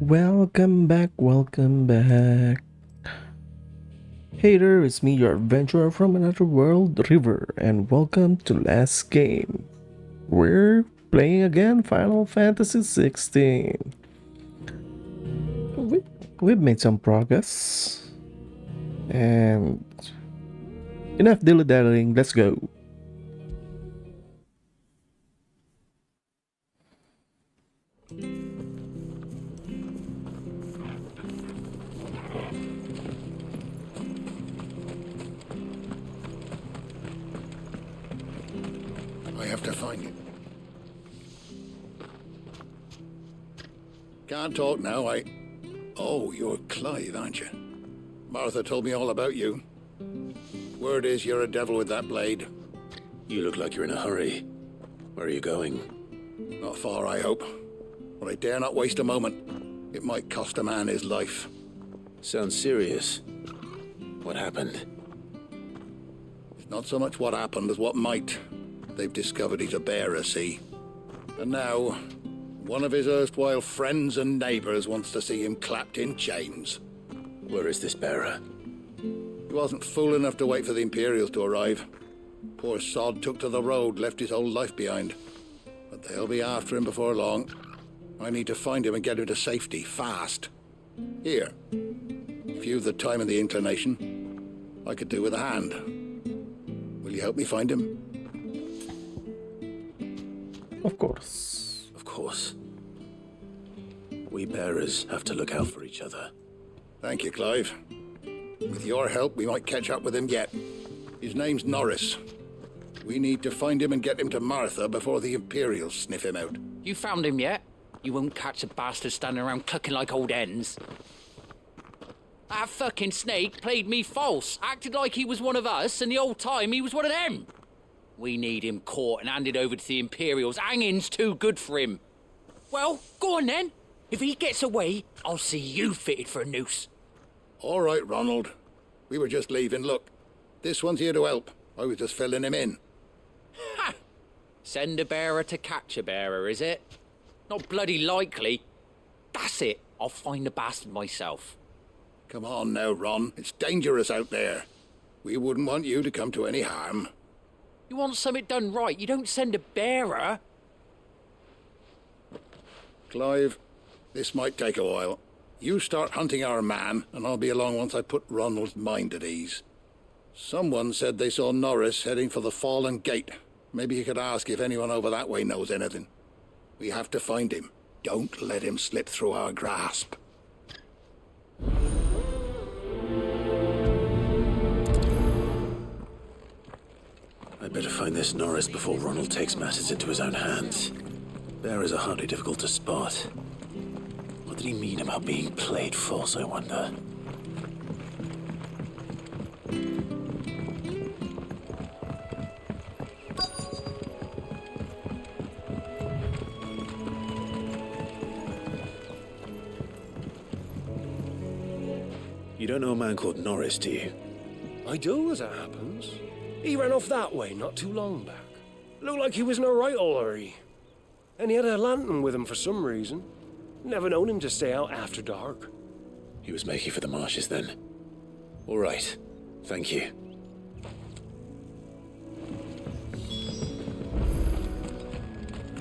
Welcome back, welcome back. Hey there, it's me, your adventurer from another world, River, and welcome to Last Game. We're playing again Final Fantasy XVI. We, we've made some progress, and enough dilly-dallying, let's go. I have to find it. Can't talk now, Oh, you're Clive, aren't you? Martha told me all about you. Word is you're a devil with that blade. You look like you're in a hurry. Where are you going? Not far, I hope. But I dare not waste a moment. It might cost a man his life. Sounds serious. What happened? It's not so much what happened as what might. They've discovered he's a bearer, see? And now, one of his erstwhile friends and neighbors wants to see him clapped in chains. Where is this bearer? He wasn't fool enough to wait for the Imperials to arrive. Poor sod took to the road, left his whole life behind. But they'll be after him before long. I need to find him and get him to safety, fast. Here, if you've the time and the inclination, I could do with a hand. Will you help me find him? Of course. Of course. We bearers have to look out for each other. Thank you, Clive. With your help, we might catch up with him yet. His name's Norris. We need to find him and get him to Martha before the Imperials sniff him out. You found him yet? You won't catch a bastard standing around clucking like old hens. That fucking snake played me false, acted like he was one of us, and the whole time he was one of them. We need him caught and handed over to the Imperials. Hanging's too good for him. Well, go on then. If he gets away, I'll see you fitted for a noose. All right, Ronald. We were just leaving. Look, this one's here to help. I was just filling him in. Ha! Send a bearer to catch a bearer, is it? Not bloody likely. That's it. I'll find the bastard myself. Come on now, Ron. It's dangerous out there. We wouldn't want you to come to any harm. You want something done right, you don't send a bearer. Clive, this might take a while. You start hunting our man, and I'll be along once I put Ronald's mind at ease. Someone said they saw Norris heading for the Fallen Gate. Maybe you could ask if anyone over that way knows anything. We have to find him. Don't let him slip through our grasp. I'd better find this Norris before Ronald takes matters into his own hands. Bearers are hardly difficult to spot. What did he mean about being played false, I wonder? You don't know a man called Norris, do you? I do, as it happens. He ran off that way not too long back. Looked like he was in a right old hurry. And he had a lantern with him for some reason. Never known him to stay out after dark. He was making for the marshes then. All right. Thank you.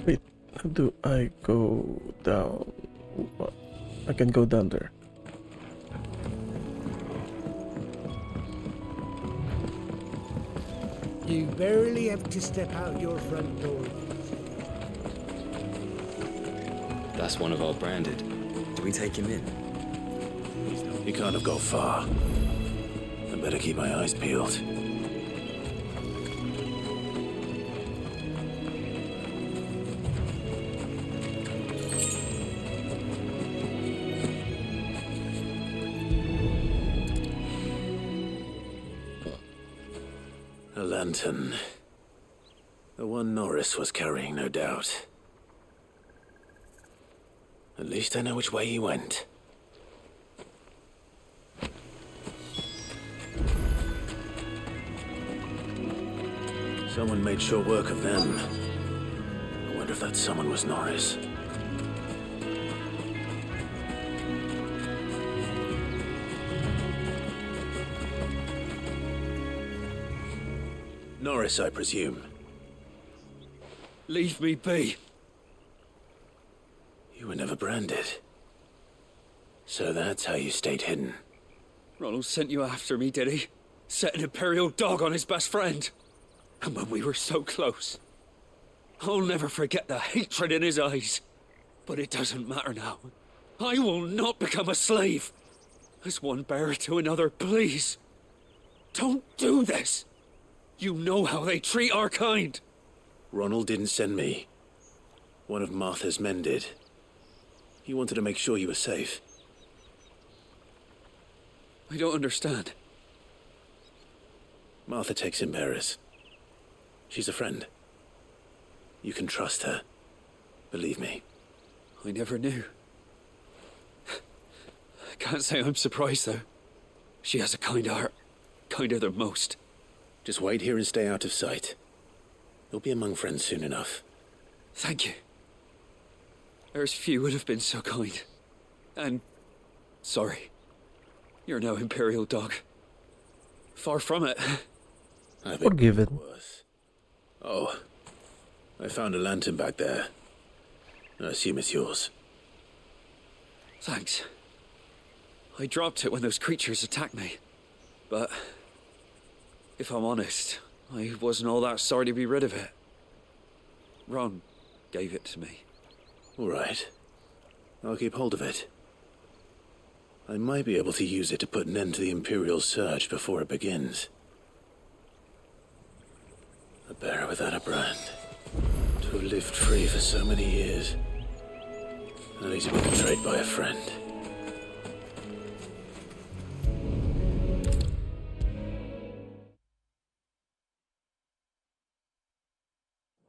Wait, how do I go down? What? I can go down there. You barely have to step out your front door. That's one of our branded. Do we take him in? He can't have gone far. I better keep my eyes peeled. A lantern. The one Norris was carrying, no doubt. At least I know which way he went. Someone made sure work of them. I wonder if that someone was Norris. Norris, I presume. Leave me be. You were never branded. So that's how you stayed hidden. Ronald sent you after me, did he? Set an Imperial dog on his best friend. And when we were so close. I'll never forget the hatred in his eyes. But it doesn't matter now. I will not become a slave. As one bearer to another, please. Don't do this. You know how they treat our kind. Ronald didn't send me. One of Martha's men did. He wanted to make sure you were safe. I don't understand. Martha takes in bearers. She's a friend. You can trust her. Believe me. I never knew. I can't say I'm surprised, though. She has a kind heart. Kinder than most. Just wait here and stay out of sight. You'll be among friends soon enough. Thank you. There's few would have been so kind. And... sorry. You're no Imperial dog. Far from it. Forgive it. Worse. Oh. I found a lantern back there. I assume it's yours. Thanks. I dropped it when those creatures attacked me. But... if I'm honest, I wasn't all that sorry to be rid of it. Ron gave it to me. All right. I'll keep hold of it. I might be able to use it to put an end to the Imperial surge before it begins. A bearer without a brand. To have lived free for so many years. Only to be betrayed by a friend.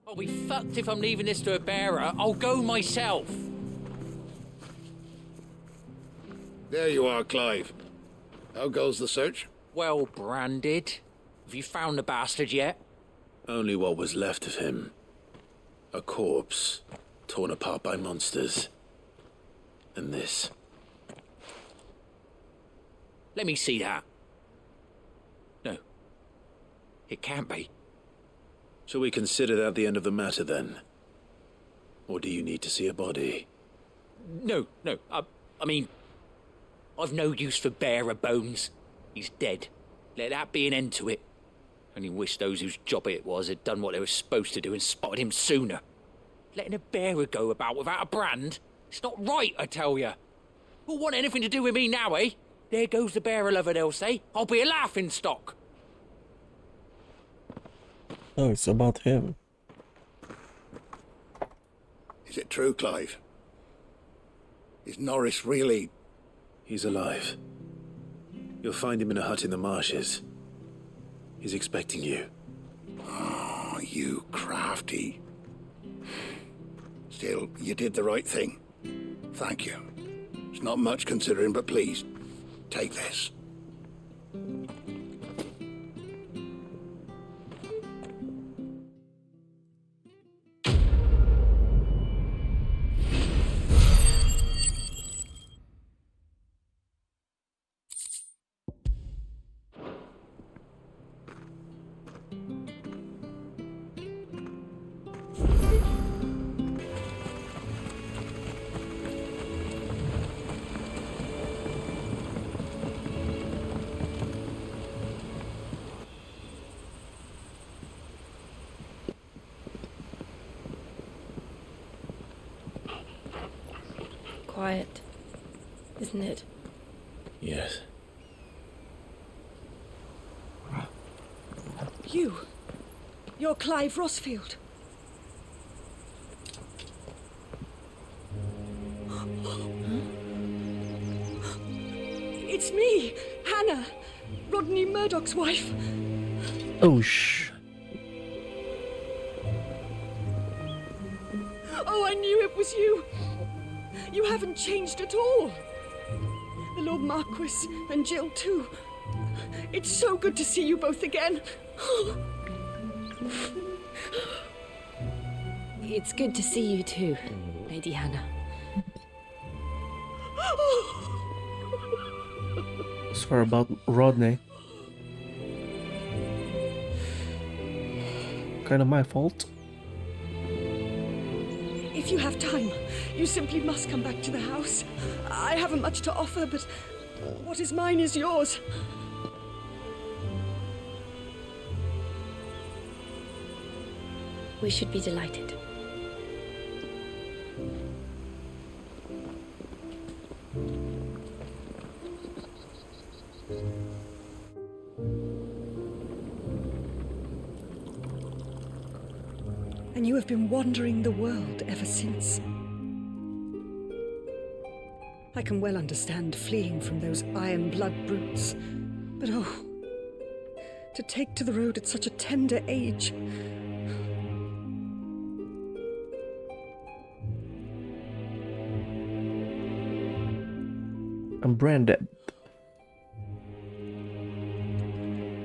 I'll be fucked if I'm leaving this to a bearer. I'll go myself. There you are, Clive. How goes the search? Well branded. Have you found the bastard yet? Only what was left of him. A corpse, torn apart by monsters. And this. Let me see that. No. It can't be. Shall we consider that the end of the matter, then? Or do you need to see a body? No. I mean... I've no use for bearer bones. He's dead. Let that be an end to it. Only wish those whose job it was had done what they were supposed to do and spotted him sooner. Letting a bearer go about without a brand? It's not right, I tell you. Who'll want anything to do with me now, eh? There goes the bearer lover, they'll say. I'll be a laughing stock. Oh, it's about him. Is it true, Clive? Is Norris really... He's alive. You'll find him in a hut in the marshes. He's expecting you. Oh, you crafty. Still, you did the right thing. Thank you. It's not much considering, but please, take this. Quiet, isn't it? Yes. You're Clive Rossfield. It's me, Hannah, Rodney Murdoch's wife. Oh, shh. Oh, I knew it was you. You haven't changed at all. The Lord Marquis and Jill too. It's so good to see you both again. It's good to see you too, Lady Hannah. Sorry about Rodney. Kind of my fault. If you have time, you simply must come back to the house. I haven't much to offer, but what is mine is yours. We should be delighted. And you have been wandering the world ever since. I can well understand fleeing from those iron blood brutes, but oh, to take to the road at such a tender age. I'm branded.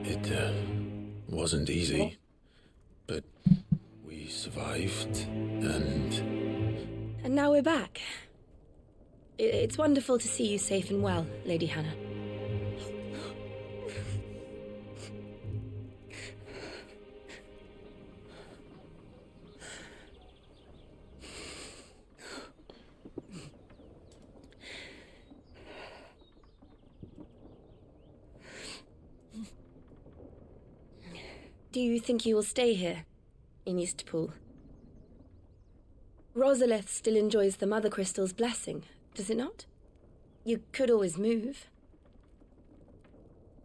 It wasn't easy, but we survived, and And now we're back. It's wonderful to see you safe and well, Lady Hannah. Do you think you will stay here, in Eastpool? Rosalith still enjoys the Mother Crystal's blessing, does it not? You could always move.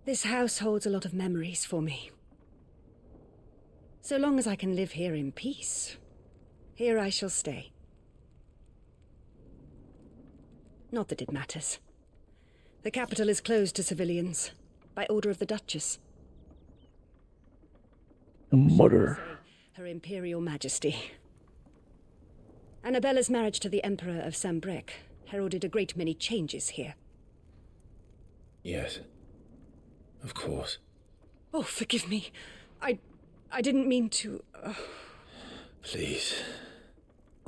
This house holds a lot of memories for me. So long as I can live here in peace, here I shall stay. Not that it matters. The capital is closed to civilians, by order of the Duchess. Mother. Her Imperial Majesty. Annabella's marriage to the Emperor of Sambrec heralded a great many changes here. yes, of course. Oh, forgive me. I didn't mean to... Please,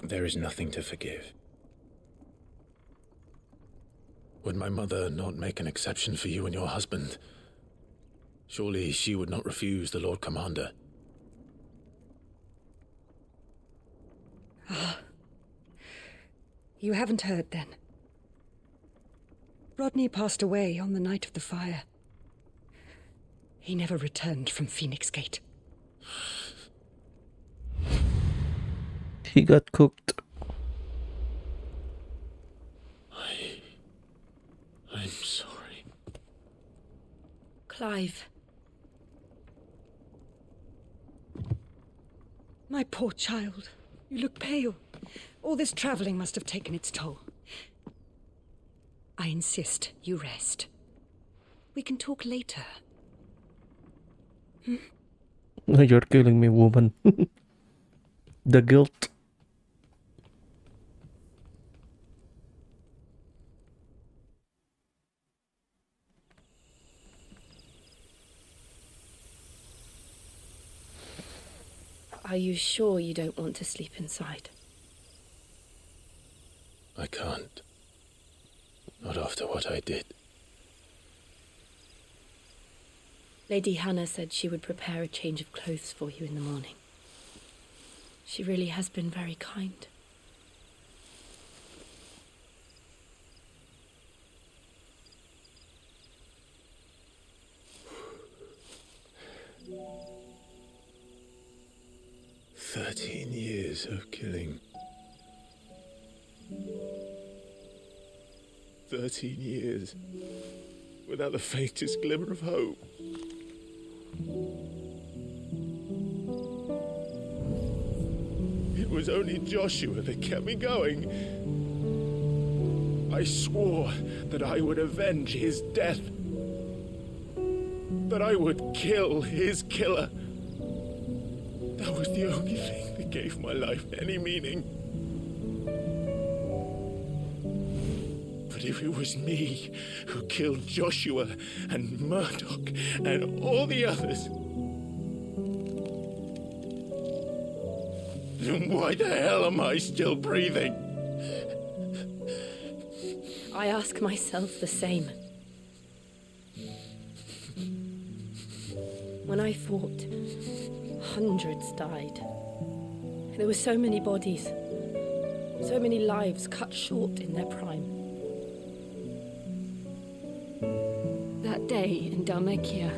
there is nothing to forgive. Would my mother not make an exception for you and your husband? Surely she would not refuse the Lord Commander. You haven't heard, then. Rodney passed away on the night of the fire. He never returned from Phoenix Gate. He got cooked. I'm sorry. Clive, My poor child. You look pale. All this traveling must have taken its toll. I insist you rest. We can talk later. You're killing me, woman. The guilt. are you sure you don't want to sleep inside? I can't. Not after what I did. Lady Hannah said she would prepare a change of clothes for you in the morning. She really has been very kind. "13 years of killing. 13 years without the faintest glimmer of hope. It was only Joshua that kept me going. I swore that I would avenge his death. That I would kill his killer. That was the only thing that gave my life any meaning. But if it was me who killed Joshua and Murdoch and all the others, then why the hell am I still breathing? I ask myself the same. When I fought, Hundreds died. There were so many bodies. So many lives cut short in their prime. That day in Dalmekia,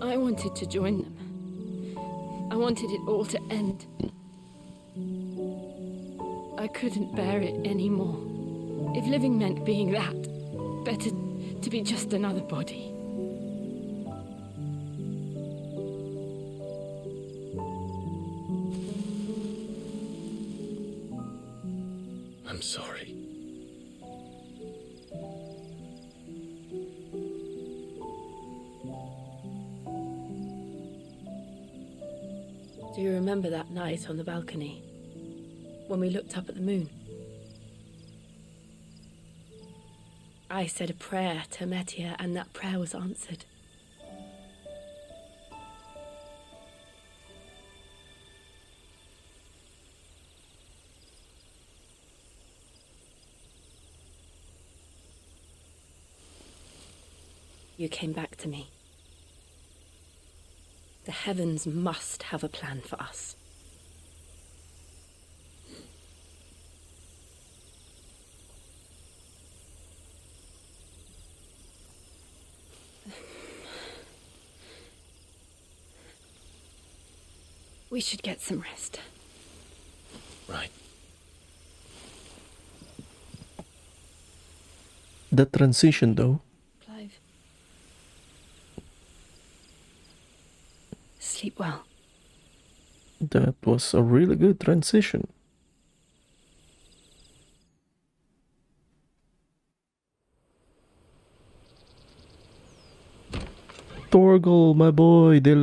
I wanted to join them. I wanted it all to end. I couldn't bear it anymore. If living meant being that, better to be just another body. I'm sorry. Do you remember that night on the balcony, when we looked up at the moon? I said a prayer to Metia, and that prayer was answered. You came back to me. The heavens must have a plan for us. We should get some rest. Right. The transition, though. Clive. Sleep well. That was a really good transition. Torgal, my boy, they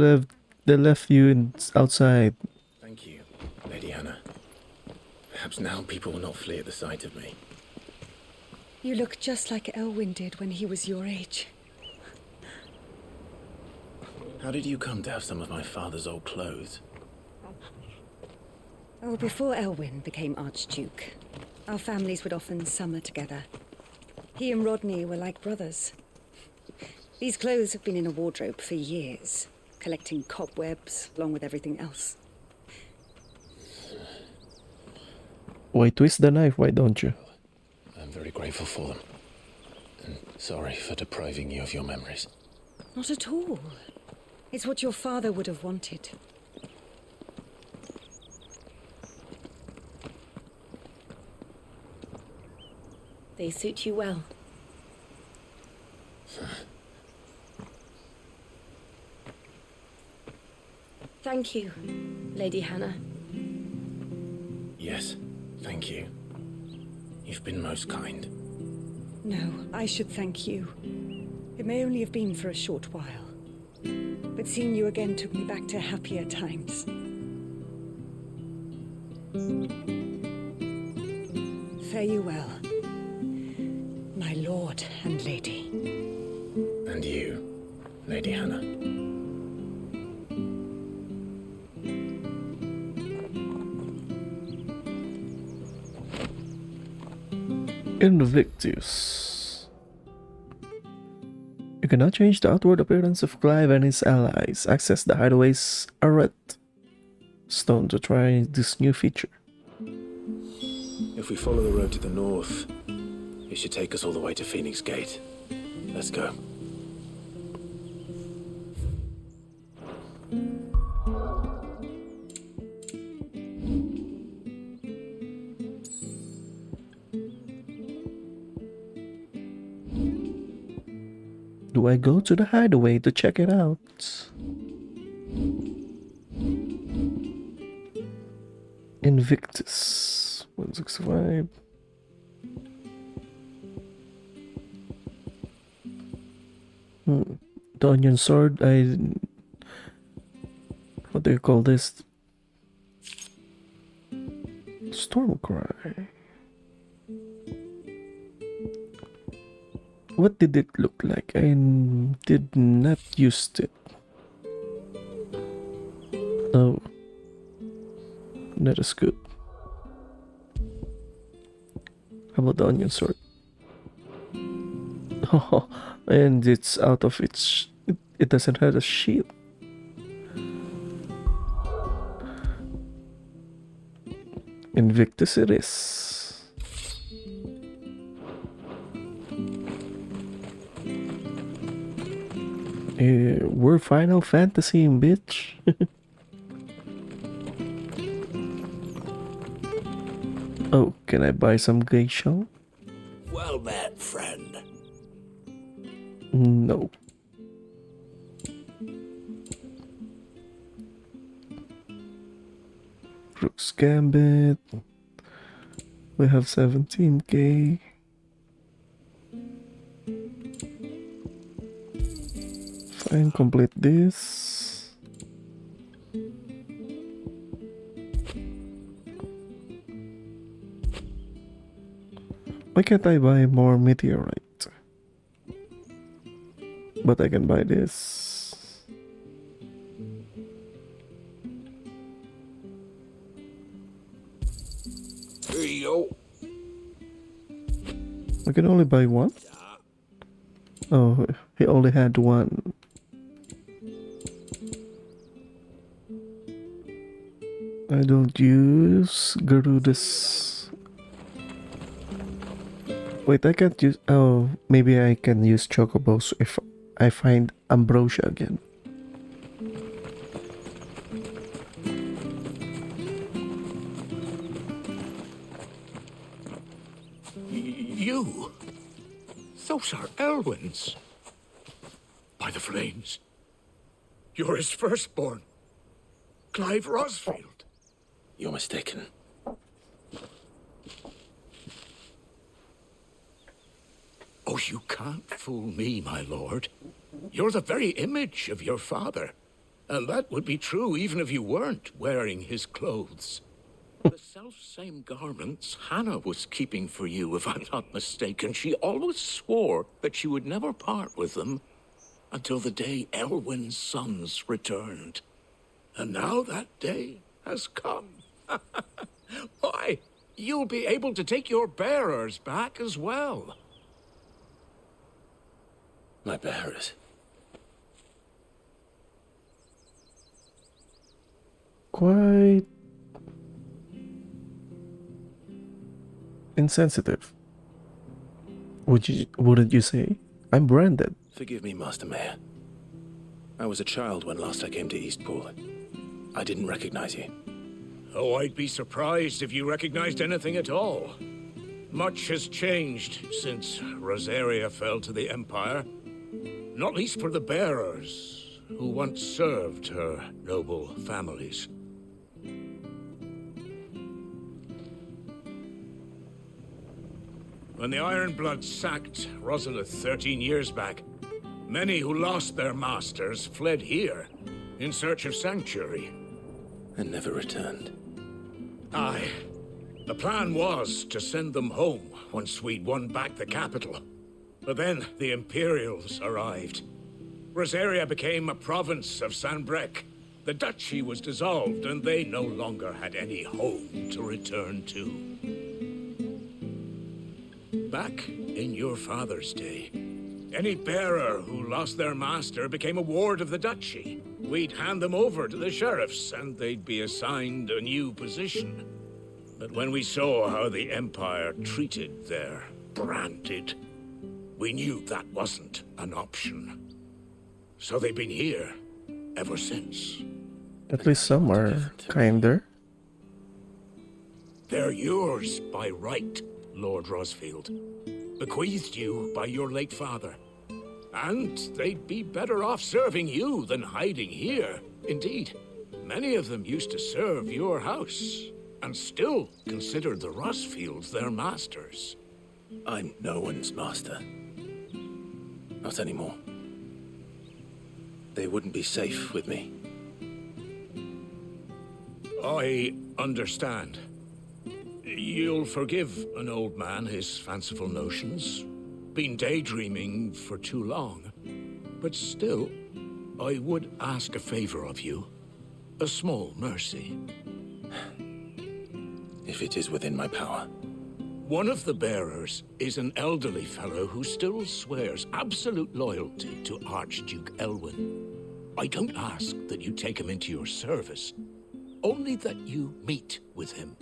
left you outside. Thank you, Lady Hannah. Perhaps now people will not flee at the sight of me. You look just like Elwyn did when he was your age. How did you come to have some of my father's old clothes? Oh, before Elwyn became Archduke, our families would often summer together. He and Rodney were like brothers. These clothes have been in a wardrobe for years, collecting cobwebs along with everything else. Why twist the knife, why don't you? I'm very grateful for them. And sorry for depriving you of your memories. Not at all. It's what your father would have wanted. They suit you well. Thank you, Lady Hannah. Yes, thank you. You've been most kind. No, I should thank you. It may only have been for a short while, but seeing you again took me back to happier times. Fare you well, my lord and lady. And you, Lady Hannah. Invictus. You cannot change the outward appearance of Clive and his allies. Access the hideaway's Arret stone to try this new feature. If we follow the road to the north, it should take us all the way to Phoenix Gate. Let's go. Do I go to the hideaway to check it out? Invictus 165. The onion sword, what do you call this? Stormcry. What did it look like? I did not use it. Oh, that is good. How about the onion sword? Oh, and it's out of its. It doesn't have a shield. Invictus it is. We're Final Fantasy, bitch. Oh, can I buy some geisha? Well met, friend. No. Rook's Gambit. We have 17k. Fine, complete this. Why can't I buy more meteorite? But I can buy this. Here you go. I can only buy one? Oh, he only had one. I don't use Garuda's. Wait, I can't use. Oh, maybe I can use Chocobos if I find Ambrosia again. You? Those are Elwyn's. By the flames. You're his firstborn. Clive Rosfield. You're mistaken. Oh, you can't fool me, my lord. You're the very image of your father. And that would be true even if you weren't wearing his clothes. The self-same garments Hannah was keeping for you, if I'm not mistaken. She always swore that she would never part with them until the day Elwyn's sons returned. And now that day has come. Why, you'll be able to take your bearers back as well. My bearers. Quite insensitive. Wouldn't you say? I'm branded. Forgive me, Master Mayor. I was a child when last I came to Eastpool. I didn't recognize you. Oh, I'd be surprised if you recognized anything at all. Much has changed since Rosaria fell to the Empire. Not least for the bearers, who once served her noble families. When the Ironbloods sacked Rosalith 13 years back, many who lost their masters fled here in search of sanctuary. And never returned. Aye. The plan was to send them home once we'd won back the capital. But then the Imperials arrived. Rosaria became a province of Sanbreque. The duchy was dissolved, and they no longer had any home to return to. Back in your father's day, any bearer who lost their master became a ward of the duchy. We'd hand them over to the sheriffs, and they'd be assigned a new position. But when we saw how the Empire treated their branded, we knew that wasn't an option. So they've been here ever since. At least some are kinder. They're yours by right, Lord Rosfield. Bequeathed you by your late father. And they'd be better off serving you than hiding here. Indeed, many of them used to serve your house, and still considered the Rosfields their masters. I'm no one's master. Not anymore. They wouldn't be safe with me. I understand. You'll forgive an old man his fanciful notions. Been daydreaming for too long. But still, I would ask a favor of you. A small mercy. If it is within my power. One of the bearers is an elderly fellow who still swears absolute loyalty to Archduke Elwyn. I don't ask that you take him into your service, only that you meet with him.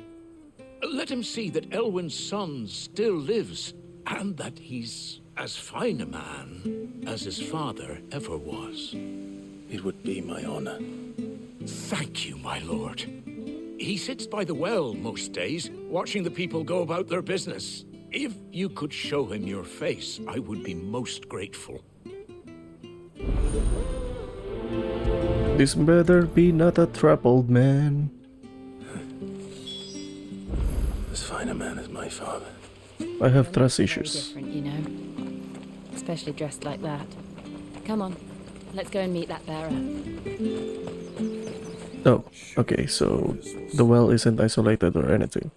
Let him see that Elwyn's son still lives, and that he's as fine a man as his father ever was. It would be my honor. Thank you, my lord. He sits by the well most days, watching the people go about their business. If you could show him your face, I would be most grateful. This better be not a trap, old man. As fine a man as my father. I have trust Very issues. different, you know. Especially dressed like that. Come on, let's go and meet that bearer. Oh, okay, so the well isn't isolated or anything.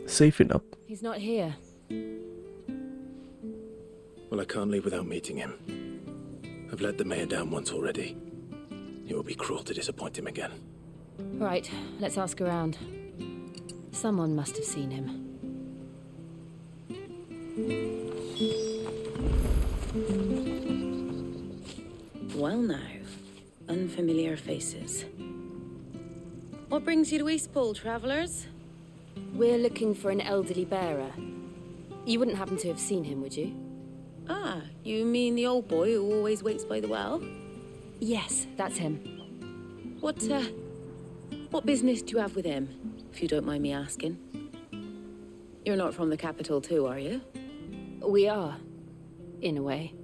Safe enough. He's not here. Well, I can't leave without meeting him. I've let the mayor down once already. It would be cruel to disappoint him again. Right, let's ask around. Someone must have seen him. Well now, unfamiliar faces. What brings you to Eastpool, travellers? We're looking for an elderly bearer. You wouldn't happen to have seen him, would you? Ah, you mean the old boy who always waits by the well? Yes, that's him. What business do you have with him, if you don't mind me asking? You're not from the capital too, are you? We are, in a way.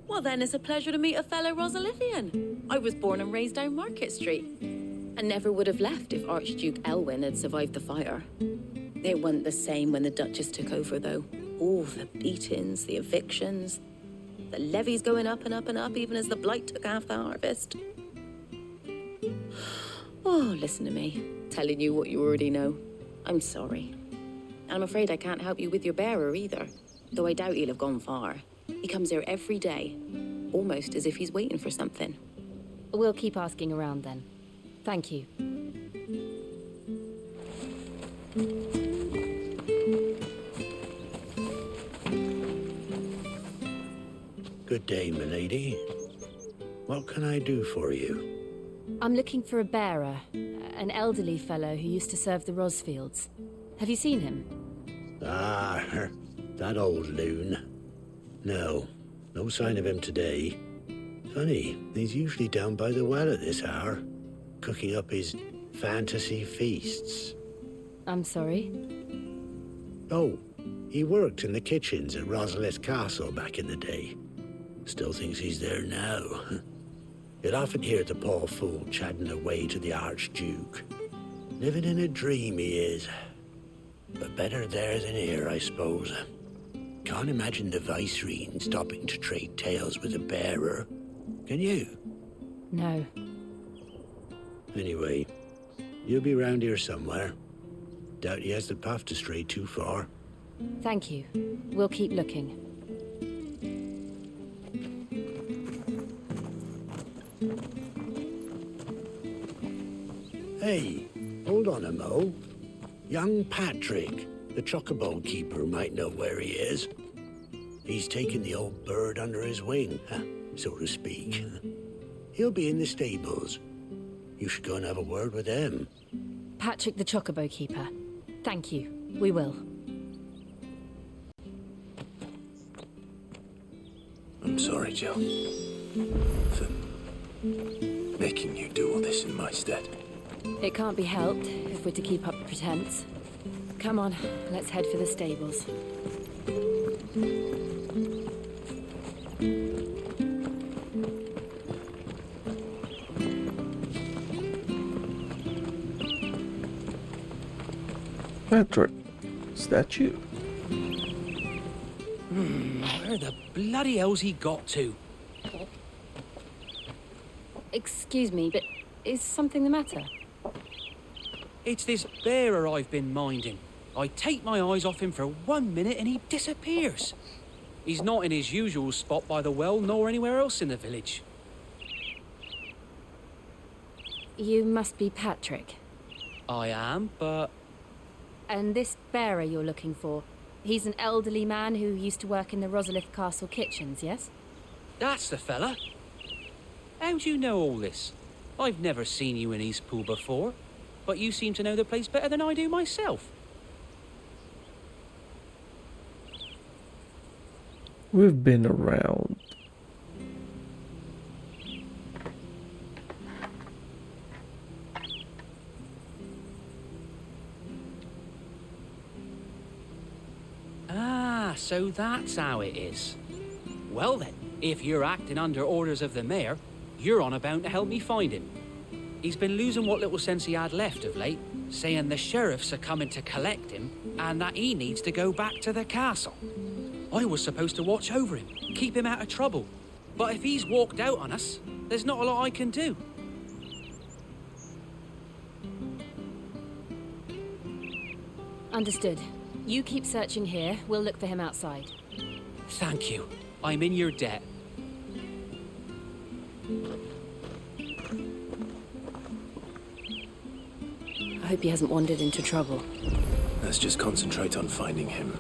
Well then, it's a pleasure to meet a fellow Rosalithian. I was born and raised down Market Street. And never would have left if Archduke Elwyn had survived the fire. It wasn't the same when the Duchess took over, though. All the beatings, the evictions, the levies going up and up and up, even as the Blight took half the harvest. Oh, listen to me, telling you what you already know. I'm sorry. And I'm afraid I can't help you with your bearer either, though I doubt he'll have gone far. He comes here every day, almost as if he's waiting for something. We'll keep asking around then. Thank you. Good day, milady. What can I do for you? I'm looking for a bearer, an elderly fellow who used to serve the Rosfields. Have you seen him? Ah, that old loon. No sign of him today. Funny, he's usually down by the well at this hour, cooking up his fantasy feasts. I'm sorry? Oh, he worked in the kitchens at Rosalith Castle back in the day. Still thinks he's there now. You'd often hear the poor fool chatting away to the Archduke. Living in a dream he is. But better there than here, I suppose. Can't imagine the Vicereine stopping to trade tales with a bearer. Can you? No. Anyway, you'll be round here somewhere. Doubt he has the path to stray too far. Thank you. We'll keep looking. Hey, hold on a mo. Young Patrick, the chocobo keeper, might know where he is. He's taken the old bird under his wing, so to speak. He'll be in the stables. You should go and have a word with him. Patrick the Chocobo Keeper. Thank you. We will. I'm sorry, Jill, for making you do all this in my stead. It can't be helped if we're to keep up the pretense. Come on, let's head for the stables. Patrick, is that you? Where the bloody hell's he got to? Excuse me, but is something the matter? It's this bearer I've been minding. I take my eyes off him for 1 minute and he disappears. He's not in his usual spot by the well, nor anywhere else in the village. You must be Patrick. I am, but... And this bearer you're looking for, he's an elderly man who used to work in the Rosalith Castle kitchens, yes? That's the fella. How do you know all this? I've never seen you in Eastpool before, but you seem to know the place better than I do myself. We've been around. Ah, so that's how it is. Well then, if you're acting under orders of the mayor, you're on about to help me find him. He's been losing what little sense he had left of late, saying the sheriffs are coming to collect him and that he needs to go back to the castle. I was supposed to watch over him, keep him out of trouble. But if he's walked out on us, there's not a lot I can do. Understood. You keep searching here. We'll look for him outside. Thank you. I'm in your debt. I hope he hasn't wandered into trouble. Let's just concentrate on finding him.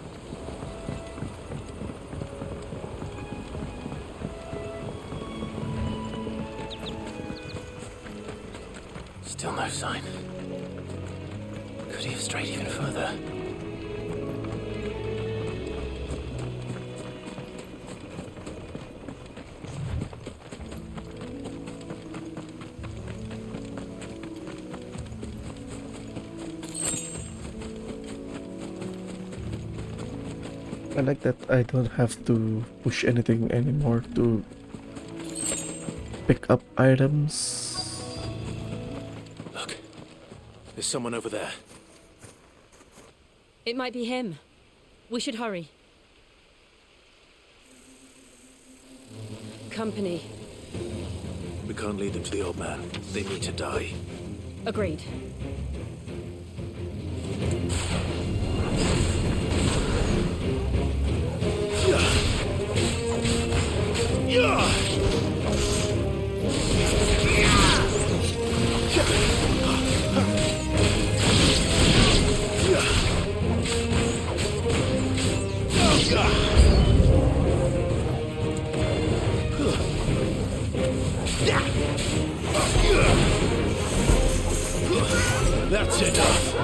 Still no sign. Could he have strayed even further? I like that I don't have to push anything anymore to pick up items. Look, there's someone over there. It might be him. We should hurry. Company. We can't lead them to the old man. They need to die. Agreed. That's enough.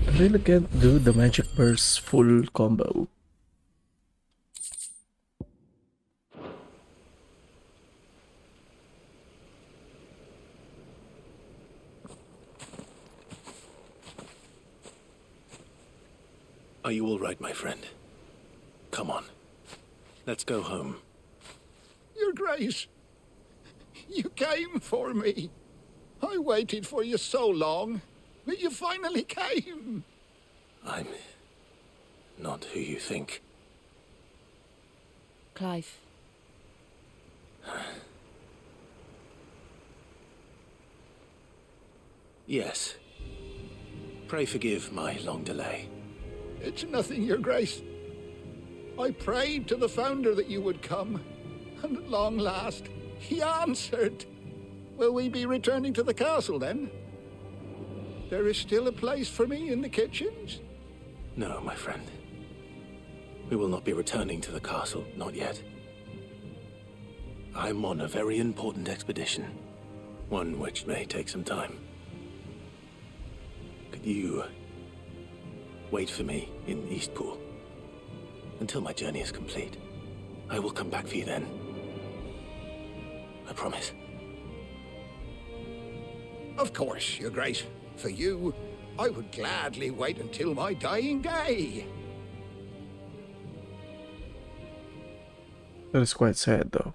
I really can't do the magic burst full combo. Are you all right, my friend? Come on. Let's go home. Your Grace, you came for me. I waited for you so long, but you finally came. I'm not who you think. Clive. Yes. Pray forgive my long delay. It's nothing, Your Grace. I prayed to the Founder that you would come, and at long last, he answered. Will we be returning to the castle, then? There is still a place for me in the kitchens? No, my friend. We will not be returning to the castle, not yet. I'm on a very important expedition, one which may take some time. Could you wait for me in Eastpool until my journey is complete? I will come back for you then. I promise. Of course, Your Grace. For you, I would gladly wait until my dying day. That is quite sad, though.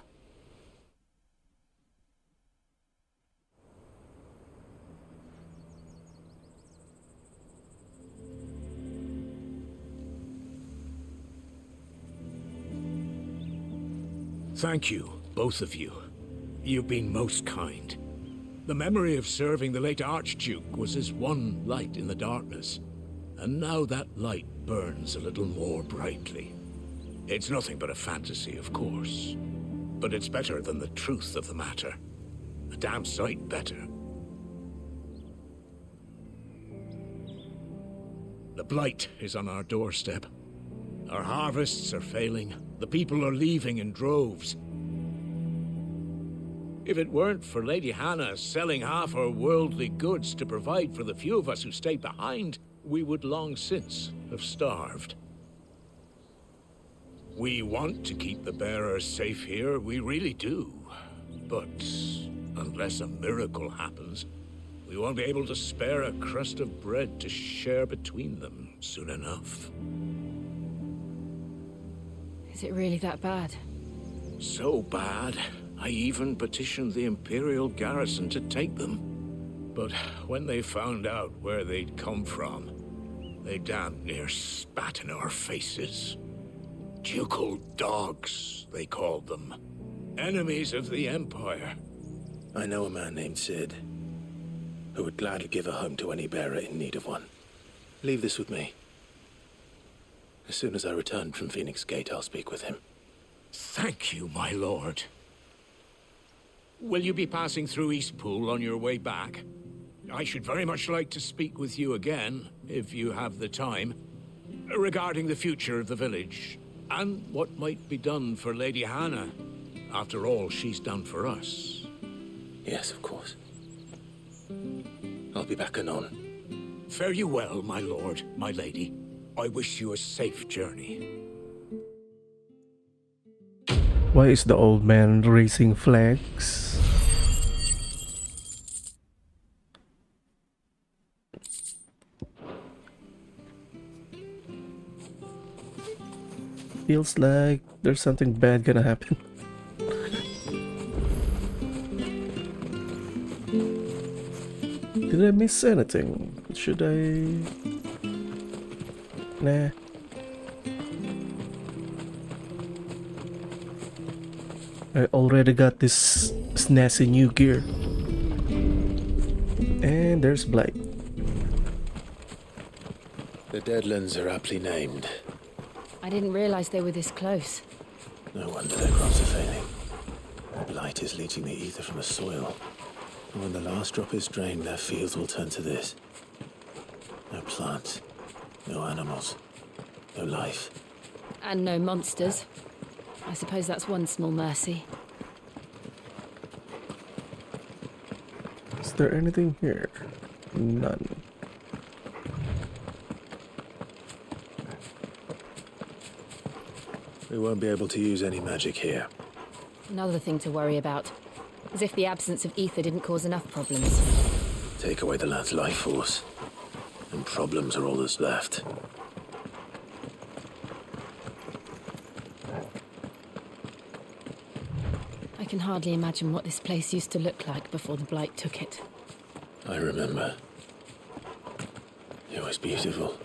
Thank you, both of you. You've been most kind. The memory of serving the late Archduke was as one light in the darkness, and now that light burns a little more brightly. It's nothing but a fantasy, of course. But it's better than the truth of the matter. A damn sight better. The Blight is on our doorstep. Our harvests are failing. The people are leaving in droves. If it weren't for Lady Hannah selling half her worldly goods to provide for the few of us who stayed behind, we would long since have starved. We want to keep the bearers safe here, we really do. But unless a miracle happens, we won't be able to spare a crust of bread to share between them soon enough. Is it really that bad? So bad, I even petitioned the Imperial garrison to take them. But when they found out where they'd come from, they damn near spat in our faces. Ducal dogs, they called them. Enemies of the Empire. I know a man named Sid, who would gladly give a home to any bearer in need of one. Leave this with me. As soon as I return from Phoenix Gate, I'll speak with him. Thank you, my lord. Will you be passing through Eastpool on your way back? I should very much like to speak with you again, if you have the time, regarding the future of the village, and what might be done for Lady Hannah. After all she's done for us. Yes, of course. I'll be back anon. Fare you well, my lord, my lady. I wish you a safe journey. Why is the old man raising flags? Feels like there's something bad gonna happen. Did I miss anything? Should I... Nah. I already got this snazzy new gear. And there's Blight. The Deadlands are aptly named. I didn't realize they were this close. No wonder their crops are failing. Blight is leaching the ether from the soil. And when the last drop is drained, their fields will turn to this. No plants, no animals, no life. And no monsters. I suppose that's one small mercy. Is there anything here? None. We won't be able to use any magic here. Another thing to worry about. As if the absence of ether didn't cause enough problems. Take away the lad's life force, and problems are all that's left. I can hardly imagine what this place used to look like before the Blight took it. I remember. It was beautiful.